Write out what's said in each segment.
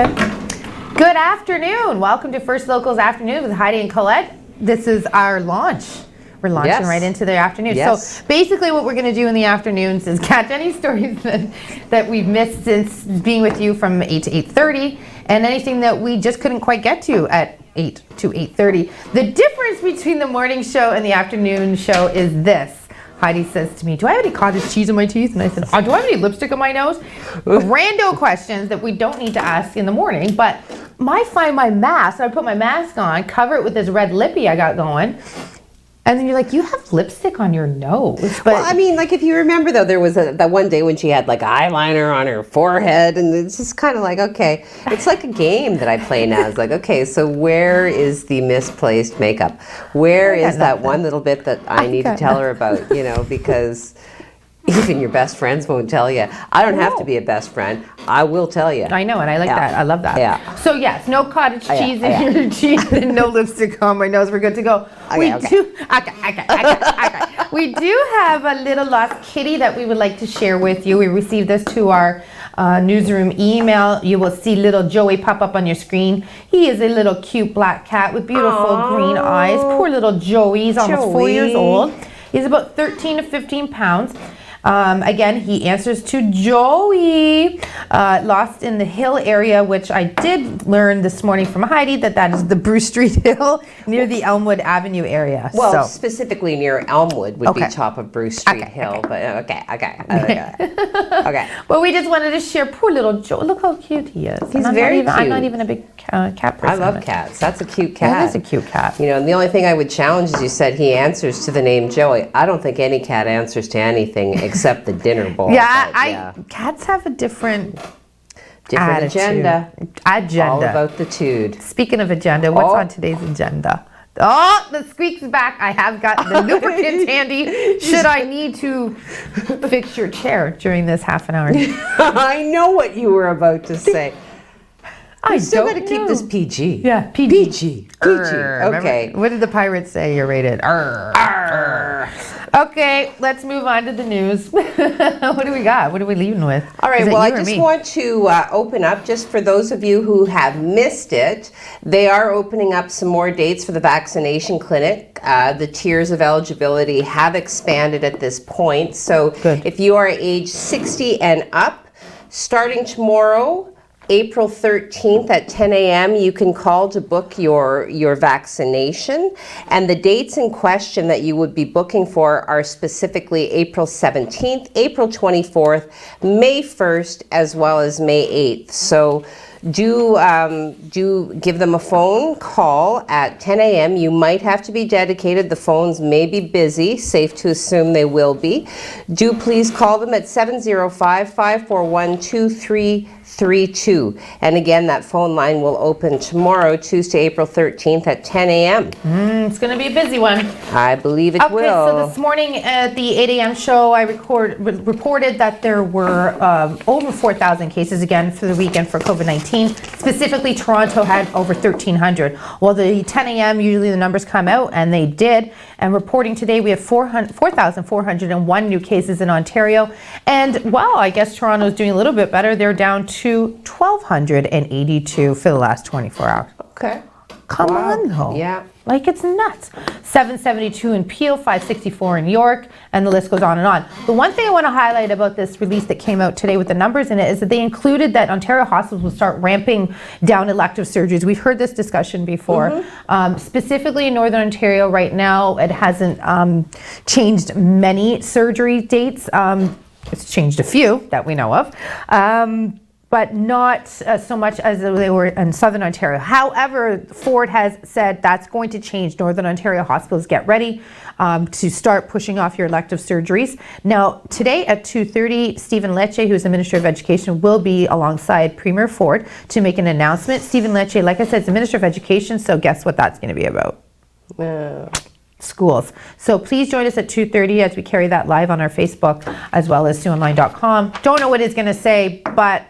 good. Good afternoon. Welcome to First Locals Afternoon with Heidi and Colette. This is our launch. We're launching right into the afternoon. Yes. So basically what we're going to do in the afternoons is catch any stories that we've missed since being with you from 8 to 8:30, and anything that we just couldn't quite get to at 8 to 8:30. The difference between the morning show and the afternoon show is this. Heidi says to me, do I have any cottage cheese in my teeth? And I said, do I have any lipstick on my nose? Rando questions that we don't need to ask in the morning, but I find my mask, I put my mask on, cover it with this red lippy I got going, and then you're like, you have lipstick on your nose. But well, I mean, like, if you remember, though, there was that one day when she had, like, eyeliner on her forehead, and it's just kind of like, okay, it's like a game that I play now. It's like, okay, so where is the misplaced makeup? Where is that one little bit that I need to tell her about, you know, because even your best friends won't tell you. I don't have to be a best friend. I will tell you. I know, and I like that. I love that. Yeah. So yes, no cottage cheese in your teeth and no lipstick on my nose. We're good to go. We do have a little lost kitty that we would like to share with you. We received this to our newsroom email. You will see little Joey pop up on your screen. He is a little cute black cat with beautiful green eyes. Poor little Joey. He's almost 4 years old. He's about 13 to 15 pounds. Again, he answers to Joey, lost in the hill area, which I did learn this morning from Heidi that is the Bruce Street Hill near the Elmwood Avenue area. Well, specifically near Elmwood would be top of Bruce Street Hill, but okay. Well, we just wanted to share poor little Joe. Look how cute he is. He's very cute. I'm not even a big cat person. I love cats. That's a cute cat. That is a cute cat. You know, and the only thing I would challenge is you said he answers to the name Joey. I don't think any cat answers to anything except the dinner bowl. Cats have a different agenda. Agenda. All about the tude. Speaking of agenda, what's on today's agenda? Oh, the squeak's back. I have got the lubricant handy should I need to fix your chair during this half an hour. I know what you were about to say. I still got to keep this PG. Yeah, PG. Okay. What did the pirates say you're rated? Okay, let's move on to the news. What do we got? What are we leaving with? All right, well, I just want to open up, just for those of you who have missed it, they are opening up some more dates for the vaccination clinic. The tiers of eligibility have expanded at this point. So if you are age 60 and up, starting tomorrow, April 13th at 10 a.m. you can call to book your vaccination, and the dates in question that you would be booking for are specifically April 17th, April 24th, May 1st, as well as May 8th. So do give them a phone call at 10 a.m. You might have to be dedicated. The phones may be busy. Safe to assume they will be. Do please call them at 705-541-2332. And again, that phone line will open tomorrow, Tuesday, April 13th at 10 a.m. It's going to be a busy one. I believe it will. Okay, so this morning at the 8 a.m. show, I reported that there were over 4,000 cases again for the weekend for COVID-19. Specifically, Toronto had over 1,300. Well, the 10 a.m. usually the numbers come out, and they did. And reporting today, we have 4,401 new cases in Ontario. And, well, I guess Toronto's doing a little bit better. They're down to 1,282 for the last 24 hours. Okay. Come on, though. Yeah. Like, it's nuts. 772 in Peel, 564 in York, and the list goes on and on. The one thing I want to highlight about this release that came out today with the numbers in it is that they included that Ontario hospitals will start ramping down elective surgeries. We've heard this discussion before. Specifically in Northern Ontario right now, it hasn't changed many surgery dates. It's changed a few that we know of. But not so much as they were in Southern Ontario. However, Ford has said that's going to change. Northern Ontario hospitals, get ready to start pushing off your elective surgeries. Now, today at 2:30, Stephen Lecce, who's the Minister of Education, will be alongside Premier Ford to make an announcement. Stephen Lecce, like I said, is the Minister of Education, so guess what that's going to be about? Schools. So please join us at 2:30 as we carry that live on our Facebook as well as SiouxOnline.com. Don't know what it's going to say, but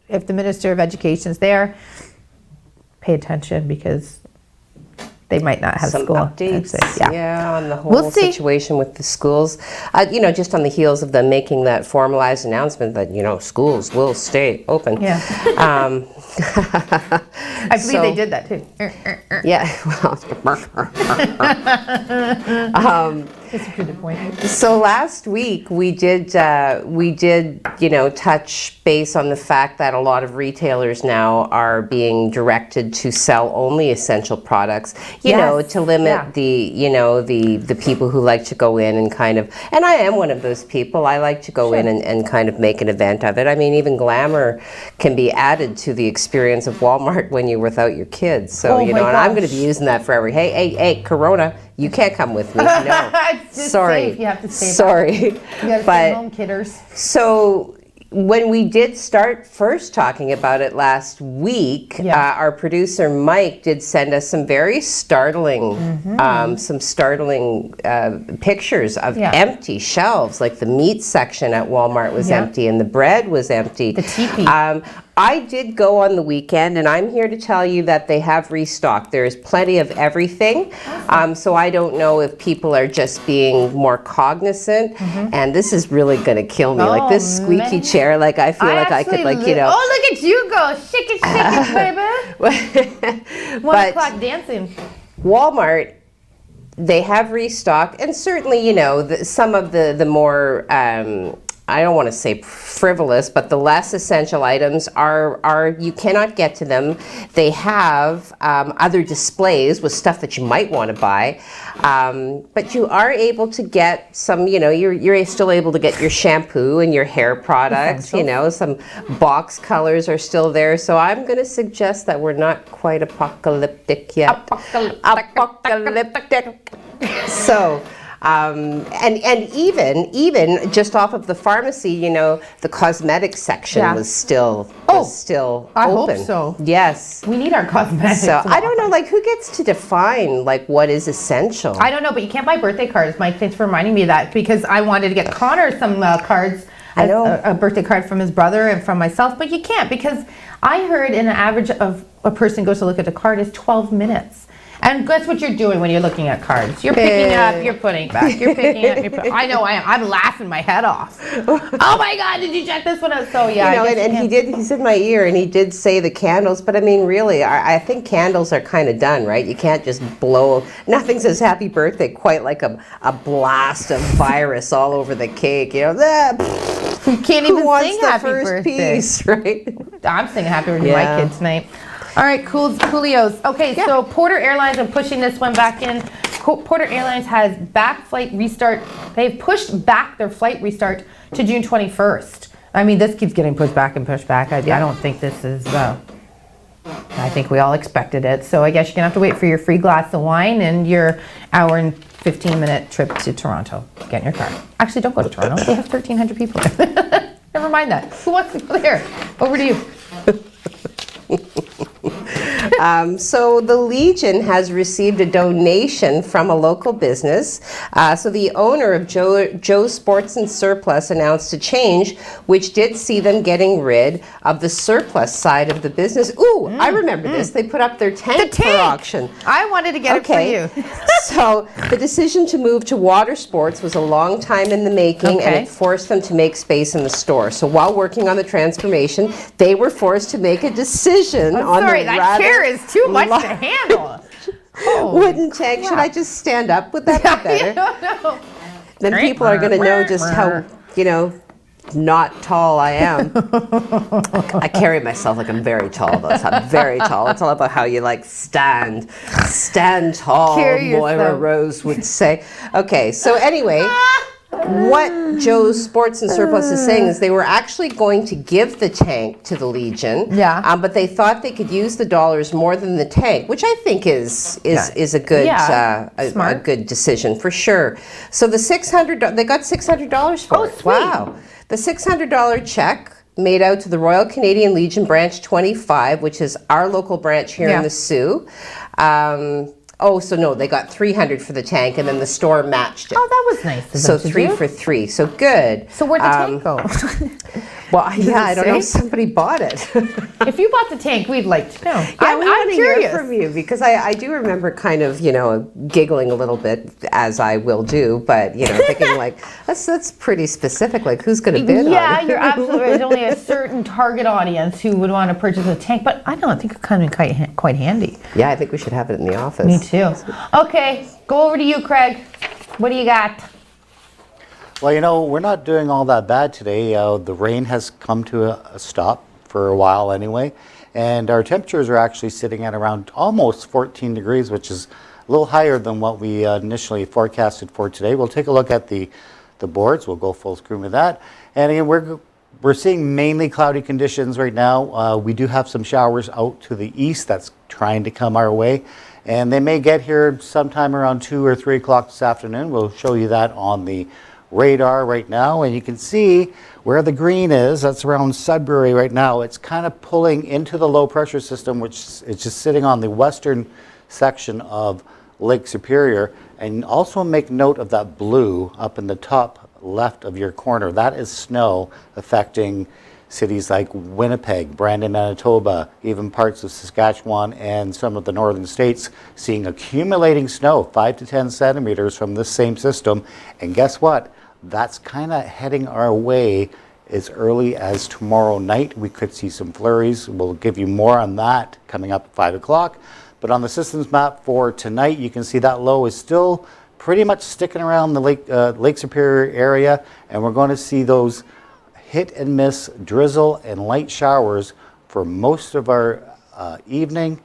if the Minister of Education's there, pay attention because they might not have some school. updates, on the whole We'll see. situation with the schools. Just on the heels of them making that formalized announcement that schools will stay open. Yeah. I believe they did that too. Yeah. Well. That's a good point. So last week we did touch base on the fact that a lot of retailers now are being directed to sell only essential products, to limit the people who like to go in and kind of, and I am one of those people. I like to go in and kind of make an event of it. I mean, even glamour can be added to the experience of Walmart when you're without your kids. So and I'm going to be using that forever. Hey, Corona, you can't come with me. No. Just sorry. safe. You have to stay Sorry. You got to stay home, kidders. So when we did start first talking about it last week, our producer Mike did send us some very startling, pictures of empty shelves. Like the meat section at Walmart was empty, and the bread was empty. The teepee. I did go on the weekend, and I'm here to tell you that they have restocked. There is plenty of everything. So I don't know if people are just being more cognizant. And this is really going to kill me. Like this squeaky chair, like I feel like I could, like, Oh, look at you go. Shake it, baby. 1 o'clock dancing. Walmart, they have restocked. And certainly, some of the more... I don't want to say frivolous, but the less essential items are you cannot get to them. They have other displays with stuff that you might want to buy, but you are able to get some. You're still able to get your shampoo and your hair products. Some box colors are still there. So I'm going to suggest that we're not quite apocalyptic yet. Apocalyptic. So. And even just off of the pharmacy, the cosmetics section was still open. I hope so. Yes. We need our cosmetics. So I don't know, who gets to define what is essential? I don't know, but you can't buy birthday cards. Mike, thanks for reminding me of that, because I wanted to get Connor some cards. I know. A birthday card from his brother and from myself, but you can't, because I heard an average of a person goes to look at the card is 12 minutes. And that's what you're doing when you're looking at cards. You're picking up, you're putting back. You're picking up, you're putting. I know I am. I'm laughing my head off. Oh my God! Did you check this one out? So yeah. And he did. He's in my ear, and he did say the candles. But I mean, really, I think candles are kind of done, right? You can't just blow. Nothing says "Happy Birthday" quite like a blast of virus all over the cake. You can't even sing the "Happy first Birthday." Piece, right? I'm singing "Happy Birthday" to my kids tonight. All right, coolios. Okay, so Porter Airlines, I'm pushing this one back in. Porter Airlines has back flight restart. They've pushed back their flight restart to June 21st. I mean, this keeps getting pushed back and pushed back. I don't think this is, I think we all expected it. So I guess you're gonna have to wait for your free glass of wine and your hour and 15-minute trip to Toronto. Get in your car. Actually, don't go to Toronto. They have 1,300 people there. Never mind that. Who wants to go there? Over to you. So the Legion has received a donation from a local business. So the owner of Joe's Sports and Surplus announced a change, which did see them getting rid of the surplus side of the business. Ooh, I remember this. They put up their tank for auction. I wanted to get it for you. So the decision to move to water sports was a long time in the making, and it forced them to make space in the store. So while working on the transformation, they were forced to make a decision on the that chair is too much to handle. Wooden tank. Should I just stand up? Would that be better? No. Then people are going to know just how, not tall I am. I carry myself like I'm very tall, though. So I'm very tall. It's all about how you stand tall, Moira Rose would say. Okay, so anyway, what Joe's Sports and Surplus is saying is they were actually going to give the tank to the Legion, but they thought they could use the dollars more than the tank, which I think is a good a good decision for sure. So the they got $600 for it. Sweet. Wow, the $600 check made out to the Royal Canadian Legion Branch 25, which is our local branch here in the Soo. So no, they got $300 for the tank, and then the store matched it. Oh, that was nice. So 3 for 3. So good. So where'd the tank go? Well, I don't know if say? somebody bought it. If you bought the tank, we'd like to know. Yeah, we want I'm to hear curious. from you because I do remember kind of, giggling a little bit, as I will do, but, thinking like, that's pretty specific. Like, who's going to bid on Yeah, it? you're absolutely right. There's only a certain target audience who would want to purchase a tank, but I don't think it kind of quite handy. Yeah, I think we should have it in the office. Me too. Okay, go over to you, Craig. What do you got? Well, we're not doing all that bad today. The rain has come to a stop for a while anyway, and our temperatures are actually sitting at around almost 14 degrees, which is a little higher than what we initially forecasted for today. We'll take a look at the boards. We'll go full screen with that. And again, we're seeing mainly cloudy conditions right now. We do have some showers out to the east that's trying to come our way, and they may get here sometime around 2 or 3 o'clock this afternoon. We'll show you that on the radar right now, and you can see where the green is. That's around Sudbury right now. It's kind of pulling into the low pressure system, which is just sitting on the western section of Lake Superior. And also make note of that blue up in the top left of your corner. That is snow affecting cities like Winnipeg, Brandon, Manitoba, even parts of Saskatchewan and some of the northern states, seeing accumulating snow, 5 to 10 centimeters from this same system. And guess what? That's kind of heading our way as early as tomorrow night. We could see some flurries. We'll give you more on that coming up at 5 o'clock. But on the systems map for tonight, you can see that low is still pretty much sticking around the Lake Superior area, and we're going to see those hit and miss drizzle and light showers for most of our evening.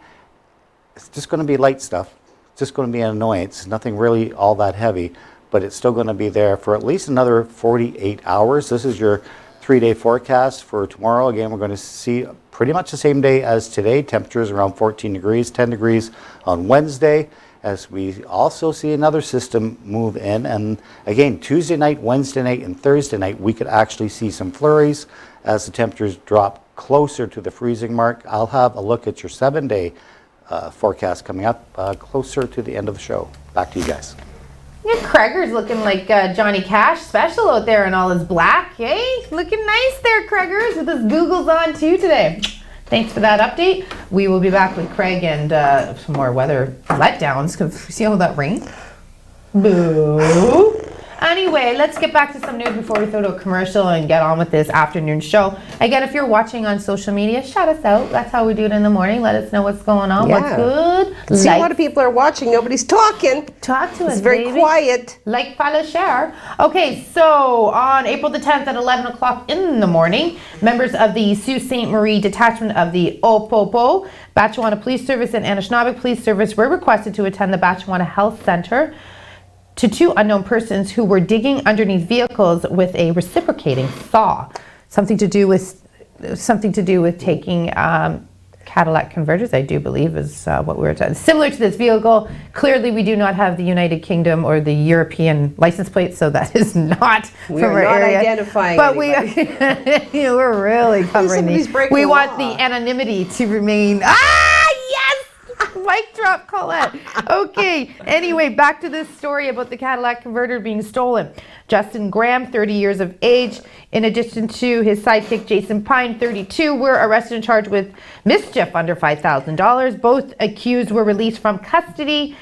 It's just going to be light stuff. It's just going to be an annoyance. Nothing really all that heavy, but it's still going to be there for at least another 48 hours. This is your 3-day forecast for tomorrow. Again, we're going to see pretty much the same day as today. Temperatures around 14 degrees, 10 degrees on Wednesday, as we also see another system move in. And again, Tuesday night, Wednesday night, and Thursday night, we could actually see some flurries as the temperatures drop closer to the freezing mark. I'll have a look at your 7-day forecast coming up closer to the end of the show. Back to you guys. Yeah, Craigger's looking like Johnny Cash special out there in all his black. Hey, looking nice there, Craigers, with his Googles on too today. Thanks for that update. We will be back with Craig and some more weather letdowns. See all that rain? Boo. Anyway, let's get back to some news before we throw to a commercial and get on with this afternoon show. Again, if you're watching on social media, shout us out. That's how we do it in the morning. Let us know what's going on, what's good. See, a lot of people are watching. Nobody's talking. Talk to us, It's very baby. quiet. Like, follow, share. Okay, so on April the 10th at 11 o'clock in the morning, members of the Sault Ste. Marie detachment of the Opopo, Batchewana Police Service and Anishinaabe Police Service were requested to attend the Batchewana Health Center to 2 unknown persons who were digging underneath vehicles with a reciprocating saw. Something to do with taking Cadillac converters, I do believe, is what we were talking. Similar to this vehicle, clearly we do not have the United Kingdom or the European license plate, so that is not from our not area. identifying but anybody. we're really covering Somebody's these. breaking We the want law. the anonymity to remain. Yes! Mic drop, Colette. Okay, anyway, back to this story about the Cadillac converter being stolen. Justin Graham, 30 years of age, in addition to his sidekick Jason Pine, 32, were arrested and charged with mischief under $5,000. Both accused were released from custody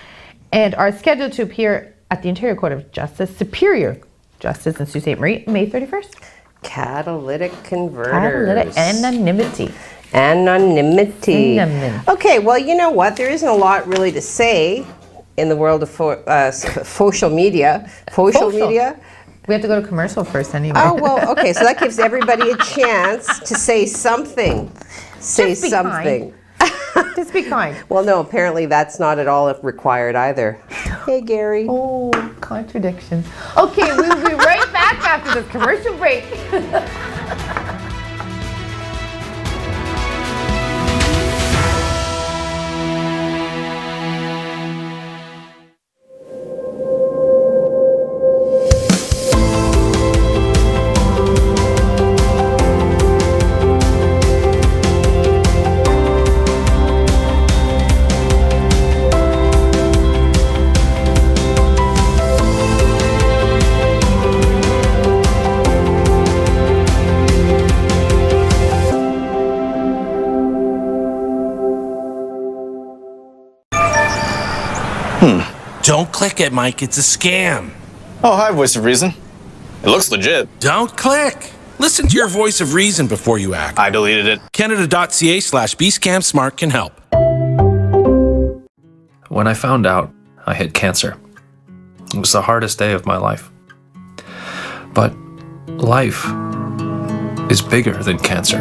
and are scheduled to appear at the Ontario Court of Justice, Superior Justice in Sault Ste. Marie, May 31st. Catalytic converters. Catalytic anonymity. Anonymity. Cinnamon. Okay, well, you know what? There isn't a lot really to say in the world of social media. Social Social. media? We have to go to commercial first anyway. Oh, well, okay, so that gives everybody a chance to say something. Say Just be something. Just be kind. Well, no, apparently that's not at all required either. Hey, Gary. Oh, contradiction. Okay, we will be right back after this commercial break. Don't click it, Mike. It's a scam. Oh, hi, Voice of Reason. It looks legit. Don't click. Listen to your voice of reason before you act. I deleted it. Canada.ca/bscamsmart can help. When I found out I had cancer, it was the hardest day of my life. But life is bigger than cancer.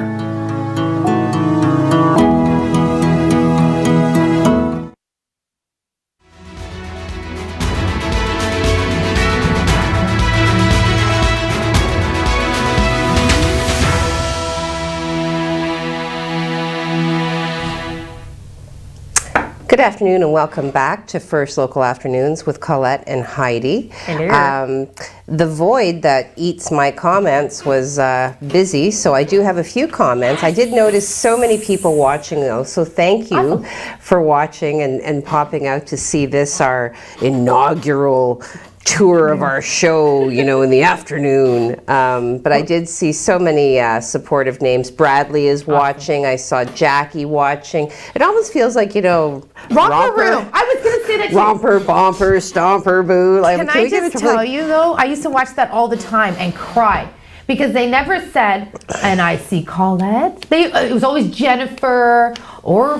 Good afternoon and welcome back to First Local Afternoons with Colette and Heidi. Hello. The void that eats my comments was busy, so I do have a few comments. I did notice so many people watching though, so thank you for watching and popping out to see this, our inaugural tour of our show, you know, in the afternoon. But I did see so many supportive names. Bradley is watching. I saw Jackie watching. It almost feels like, you know, Romper Room. I was going to say that too. Romper, bomper, stomper, boo. Like, Can I just tell you though, I used to watch that all the time and cry because they never said, and I see Colette. It was always Jennifer or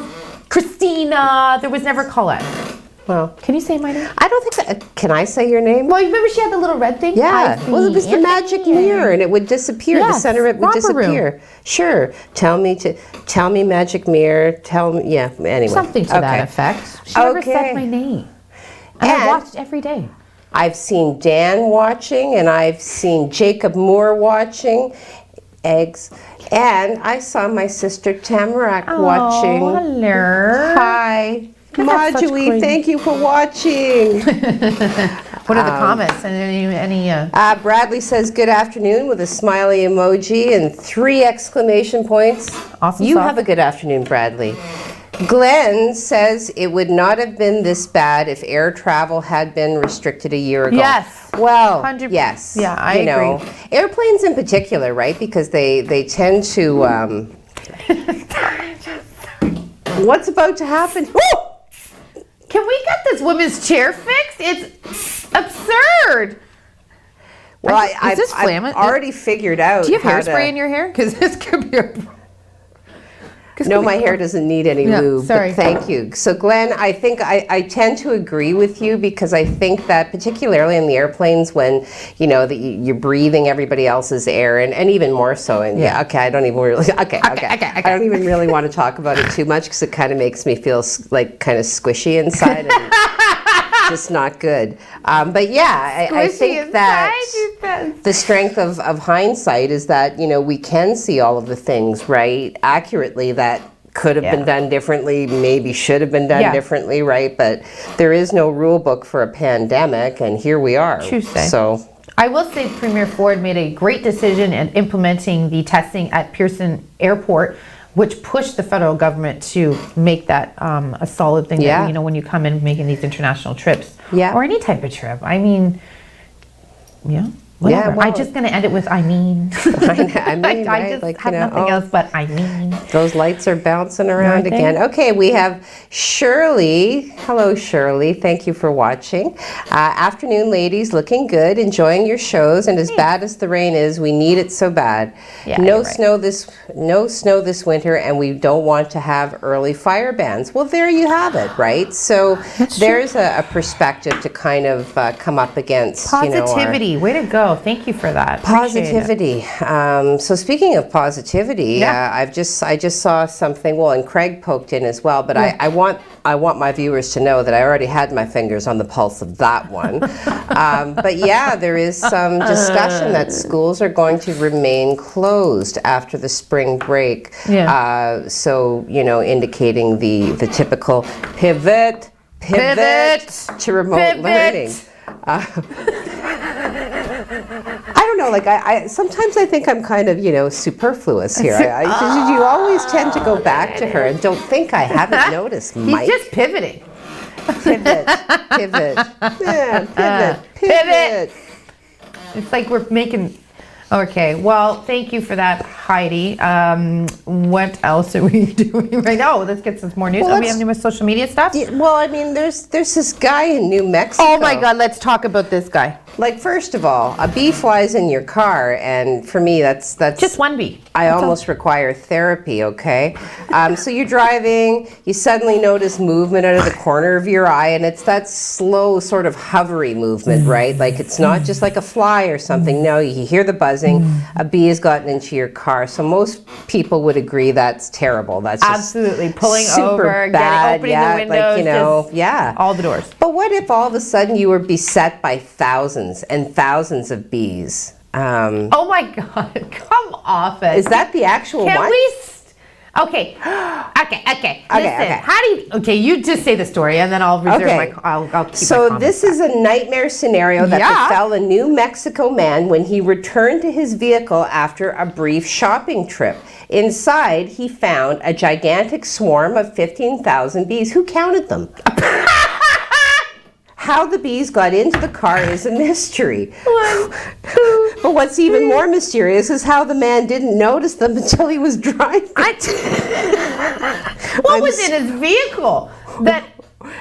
Christina. There was never Colette. Well, Can you say my name? I don't think that. Can I say your name? Well, you remember she had the little red thing? Yeah. I see Well, it was the Anthony magic and- mirror, and it would disappear. The Yes, center of it would romper room. disappear. Sure. Tell me, magic mirror. Tell me. Yeah. Anyway. Something to that effect. She never Okay. said my name. And I And- watched every day. I've seen Dan watching, and I've seen Jacob Moore watching. Eggs. And I saw my sister Tamarack watching. Oh, hello. Hi. have such Marjorie, great- thank you for watching. What are the comments? And any Bradley says, good afternoon with a smiley emoji and 3 exclamation points. Awesome You sauce. have a good afternoon, Bradley. Glenn says it would not have been this bad if air travel had been restricted a year ago. Yes. Well, 100%. yes. Yeah, I agree. Airplanes in particular, right? Because they tend to... What's about to happen? Ooh! Can we get this women's chair fixed? It's absurd. Well, Is this I've flammable? already figured out. Do you have how hairspray to- in your hair? Because this could be a... No, my hair doesn't need any Yeah, lube, sorry. but thank you. So Glenn, I think I tend to agree with you because I think that particularly in the airplanes when, you know, that you're breathing everybody else's air and even more so. And yeah, okay, I don't even really, okay. I don't even really want to talk about it too much because it kind of makes me feel like kind of squishy inside and just not good. But yeah, I think that the strength of hindsight is that, you know, we can see all of the things, right, accurately that could have been done differently, maybe should have been done differently, right? But there is no rule book for a pandemic, and here we are. True say. So I will say Premier Ford made a great decision in implementing the testing at Pearson Airport, which pushed the federal government to make that a solid thing. Yeah. That, you know, when you come in making these international trips, Yeah. or any type of trip. I mean, yeah. Whatever. well- I'm just going to end it with I mean. I mean, I right? just Like, have you know, nothing else but I mean. those lights are bouncing around Aren't they? again. Okay, we have Shirley. Hello, Shirley. Thank you for watching. Afternoon, ladies. Looking good. Enjoying your shows. And as bad as the rain is, we need it so bad. Yeah, no you're right. no snow this winter, and we don't want to have early fire bans. Well, there you have it, right? So there's a perspective to kind of come up against. You know, our- Positivity. Way to go. Thank you for that. Appreciate it. Positivity. So speaking of positivity, I just saw something. Well, and Craig poked in as well. But I want my viewers to know that I already had my fingers on the pulse of that one. But yeah, there is some discussion that schools are going to remain closed after the spring break. Yeah. So you know, indicating the typical pivot to remote learning. I don't know, like I sometimes I think I'm kind of, you know, superfluous here. You always tend to go back to her and don't think I haven't noticed, Mike. He's just pivoting. Pivot. Yeah, pivot. It's like we're making Okay, well, thank you for that, Heidi. What else are we doing right now? Let's get some more news. Well, We have any more social media stuff? Well, I mean, there's this guy in New Mexico. Oh my God, let's talk about this guy. Like, first of all, a bee flies in your car, and for me, that's Just one bee. I almost require therapy, okay? So you're driving, you suddenly notice movement out of the corner of your eye, and it's that slow sort of hovery movement, right? Like, it's not just like a fly or something. No, you hear the buzzing. A bee has gotten into your car. So most people would agree that's terrible. That's just Absolutely. Pulling super over, bad. opening the windows, like, you know, just yeah. all the doors. But what if all of a sudden you were beset by thousands and thousands of bees? Oh my God, come off it. Is that the actual Can one? we? Okay. Listen, how do you? Okay, you just say the story, and then I'll reserve Okay. I'll keep my So comments this back. is a nightmare scenario that befell a New Mexico man when he returned to his vehicle after a brief shopping trip. Inside, he found a gigantic swarm of 15,000 bees. Who counted them? How the bees got into the car is a mystery. But what's even more mysterious is how the man didn't notice them until he was driving. What was in his vehicle that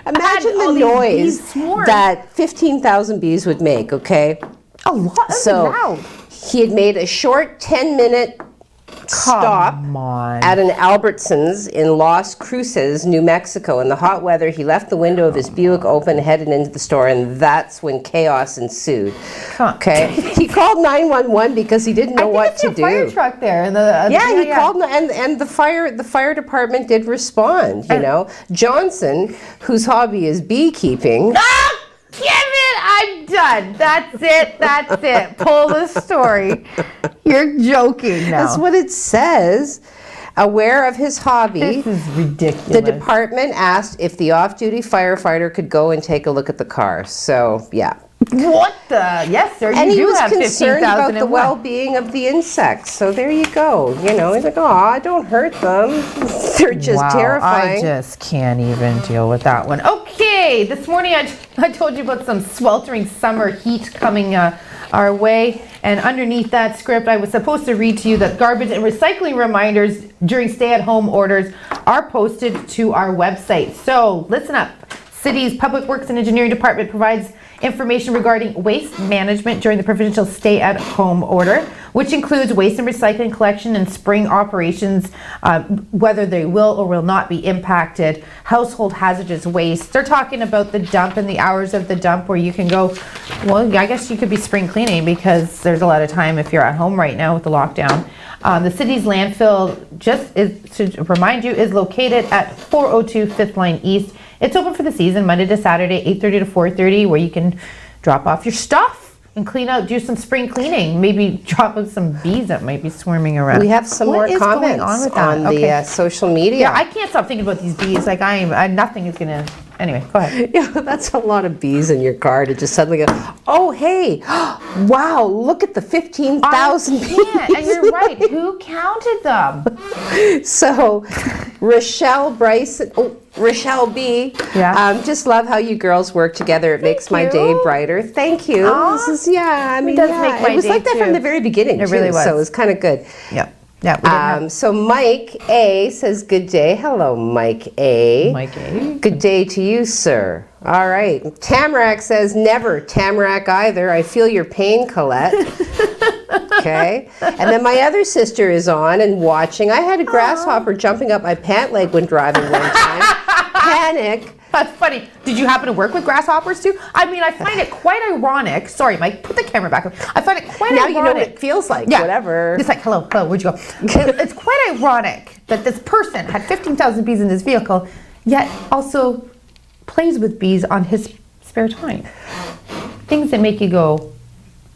Imagine had all the these noise bees swarm? that 15,000 bees would make, okay? A lot. That's So loud. he had made a short 10-minute stop Come on. at an Albertsons in Las Cruces, New Mexico. In the hot weather, he left the window of his Buick open, headed into the store, and that's when chaos ensued. Okay, he called 911 because he didn't know what to do. Fire truck there, and Yeah, he called, and the fire department did respond. You know, Johnson, whose hobby is beekeeping. Ah, Kevin, I'm done. That's it. Pull the story. You're joking now. That's what it says. Aware of his hobby, This is ridiculous. the department asked if the off-duty firefighter could go and take a look at the car. So, yeah. What the? Yes, sir. And you he do was have concerned about 15,000 the and one. well-being of the insects. So there you go. You know, he's like, oh, don't hurt them. They're just Wow, terrifying. I just can't even deal with that one. Okay, this morning I told you about some sweltering summer heat coming our way. And underneath that script, I was supposed to read to you that garbage and recycling reminders during stay-at-home orders are posted to our website. So listen up. City's Public Works and Engineering Department provides information regarding waste management during the provincial stay-at-home order, which includes waste and recycling collection and spring operations, whether they will or will not be impacted, household hazardous waste. They're talking about the dump and the hours of the dump where you can go, well, I guess you could be spring cleaning because there's a lot of time if you're at home right now with the lockdown. The city's landfill, just is to remind you, is located at 402 5th Line East. It's open for the season, Monday to Saturday, 8:30 to 4:30, where you can drop off your stuff and clean out, do some spring cleaning. Maybe drop out some bees that might be swarming around. We have some What more is going comments on with that? on the Okay. social media. Yeah, I can't stop thinking about these bees. Like nothing is gonna. Anyway, go ahead. Yeah, that's a lot of bees in your car to just suddenly go, oh, hey, wow, look at the 15,000 bees. And you're right. Who counted them? So, Rochelle B. Yeah. Just love how you girls work together. It makes my you. day brighter. Thank you. Aw. This is, I mean, does make my it was day like that too. from the very beginning. It really too, was. So it was kind of good. Yeah. Yeah. We didn't have So Mike A says, good day. Hello, Mike A. Mike A. Good day to you, sir. All right. Tamarack says, never. Tamarack either. I feel your pain, Colette. Okay. And then my other sister is on and watching. I had a grasshopper jumping up my pant leg when driving one time. Panic. That's funny. Did you happen to work with grasshoppers too? I mean, I find it quite ironic. Sorry, Mike, put the camera back. I find it quite Now ironic. you know what it feels like. Yeah. Whatever. It's like, hello, where'd you go? It's quite ironic that this person had 15,000 bees in his vehicle, yet also plays with bees on his spare time. Things that make you go,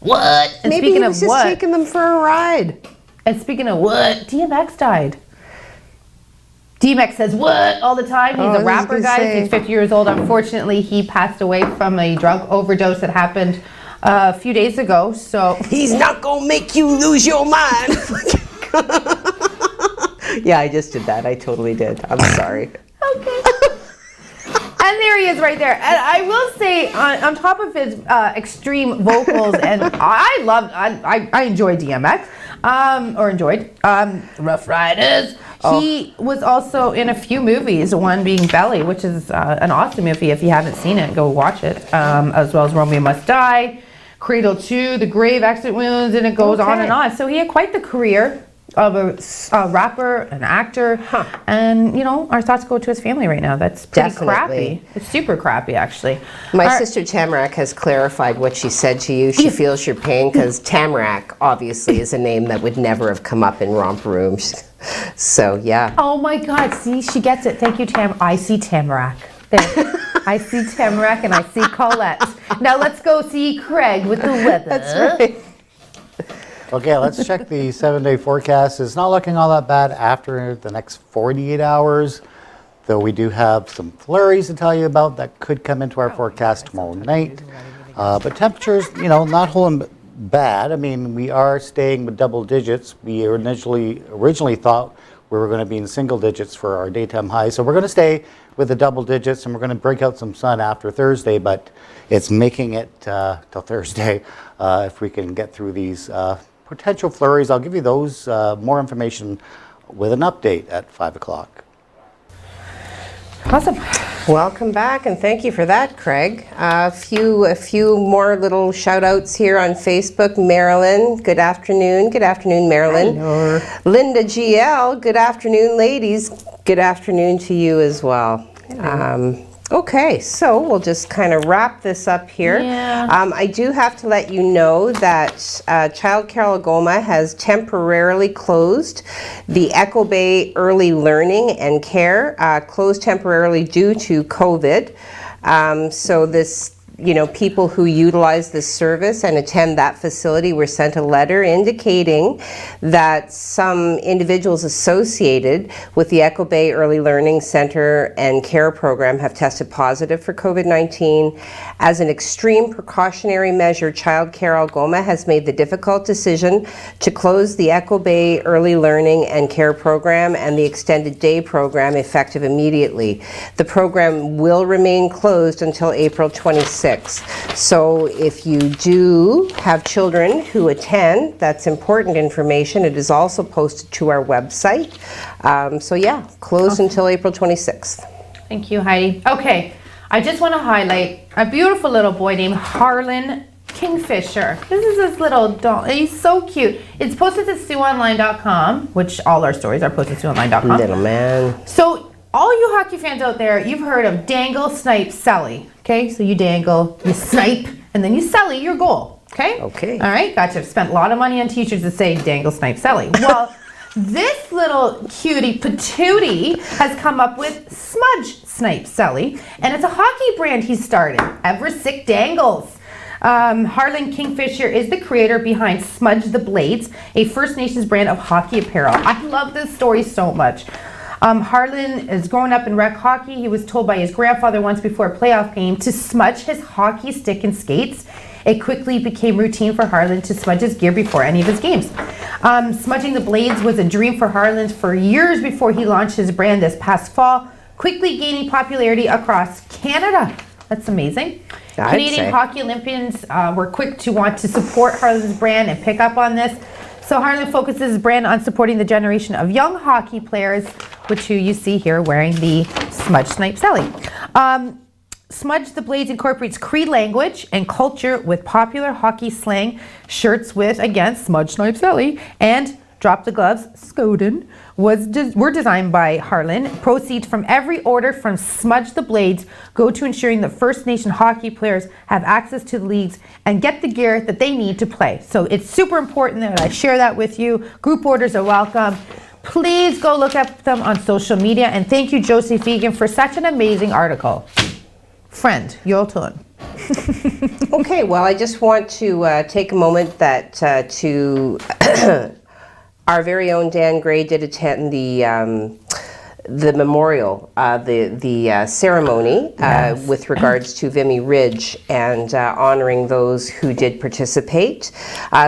what? And Maybe he was just taking them for a ride. And speaking of what, DMX died. DMX says what all the time. He's a rapper, guys. He's 50 years old. Unfortunately, he passed away from a drug overdose that happened a few days ago. So he's not gonna make you lose your mind. Yeah, I just did that. I totally did. I'm sorry. okay. And there he is right there. And I will say, on top of his extreme vocals, and I enjoy DMX, Rough Riders. He was also in a few movies, one being Belly, which is an awesome movie. If you haven't seen it, go watch it. As well as Romeo Must Die, Cradle 2, The Grave, Accident Wounds, and it goes on and on. So he had quite the career of a rapper, an actor, and our thoughts go to his family right now. That's pretty crappy. It's super crappy, actually. My sister Tamarack has clarified what she said to you. She feels your pain because Tamarack obviously is a name that would never have come up in romper rooms. So yeah. Oh my God! See, she gets it. Thank you, Tam. I see Tamarack. There. I see Tamarack and I see Colette. Now let's go see Craig with the weather. That's right. Okay, let's check the 7-day forecast. It's not looking all that bad after the next 48 hours, though we do have some flurries to tell you about that could come into our forecast tomorrow night. But temperatures, not holding bad. I mean, we are staying with double digits. We originally thought we were going to be in single digits for our daytime highs. So we're going to stay with the double digits, and we're going to break out some sun after Thursday, but it's making it till Thursday if we can get through these potential flurries. I'll give you those more information with an update at 5 o'clock. Awesome. Welcome back, and thank you for that, Craig. A few more little shout outs here on Facebook. Marilyn, good afternoon. Good afternoon, Marilyn. Hello. Linda GL, good afternoon, ladies. Good afternoon to you as well. Okay, so we'll just kind of wrap this up here. Yeah. I do have to let you know that Childcare Algoma has temporarily closed the Echo Bay Early Learning and Care, closed temporarily due to COVID. So this, people who utilize this service and attend that facility were sent a letter indicating that some individuals associated with the Echo Bay Early Learning Center and Care Program have tested positive for COVID-19. As an extreme precautionary measure, Childcare Algoma has made the difficult decision to close the Echo Bay Early Learning and Care Program and the Extended Day Program effective immediately. The program will remain closed until April 26th. So if you do have children who attend, that's important information. It is also posted to our website. So yeah, closed until April 26th. Thank you, Heidi. Okay, I just want to highlight a beautiful little boy named Harlan Kingfisher. This is this little doll. He's so cute. It's posted to SiouxOnline.com, which all our stories are posted to SiouxOnline.com. Little man. So all you hockey fans out there, you've heard of dangle, snipe, celly. Okay, so you dangle, you snipe, and then you celly your goal. Okay? Okay. All right, gotcha. I've spent a lot of money on t-shirts that say dangle, snipe, celly. Well, this little cutie patootie has come up with Smudge Snipe Celly, and it's a hockey brand he started, Ever Sick Dangles. Harlan Kingfisher is the creator behind Smudge the Blades, a First Nations brand of hockey apparel. I love this story so much. Harlan is growing up in rec hockey. He was told by his grandfather once before a playoff game to smudge his hockey stick and skates. It quickly became routine for Harlan to smudge his gear before any of his games. Smudging the blades was a dream for Harlan for years before he launched his brand this past fall, quickly gaining popularity across Canada. That's amazing. Canadian Hockey Olympians were quick to want to support Harlan's brand and pick up on this. So Harlan focuses his brand on supporting the generation of young hockey players, which you see here wearing the Smudge Snipe Celly. Smudge the Blades incorporates Cree language and culture with popular hockey slang. Shirts with, again, Smudge Snipe Celly and Drop the Gloves, Skoden, were designed by Harlan. Proceeds from every order from Smudge the Blades go to ensuring that First Nation hockey players have access to the leagues and get the gear that they need to play. So it's super important that I share that with you. Group orders are welcome. Please go look up them on social media. And thank you, Josie Fegan, for such an amazing article. Friend, your turn. Okay, well, I just want to take a moment that to our very own Dan Gray did attend the the memorial, the ceremony with regards to Vimy Ridge and honoring those who did participate.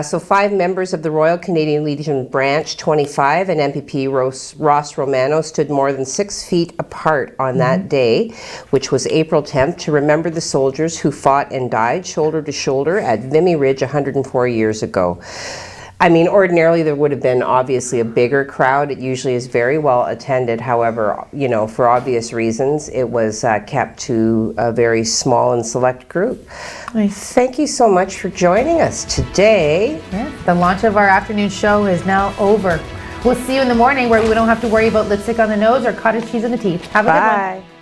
So 5 members of the Royal Canadian Legion Branch 25 and MPP Ross Romano stood more than 6 feet apart on that day, which was April 10th, to remember the soldiers who fought and died shoulder to shoulder at Vimy Ridge 104 years ago. I mean, ordinarily there would have been obviously a bigger crowd. It usually is very well attended. However, you know, for obvious reasons, it was kept to a very small and select group. Nice. Thank you so much for joining us today. Yeah, the launch of our afternoon show is now over. We'll see you in the morning where we don't have to worry about lipstick on the nose or cottage cheese on the teeth. Have a good one. Bye.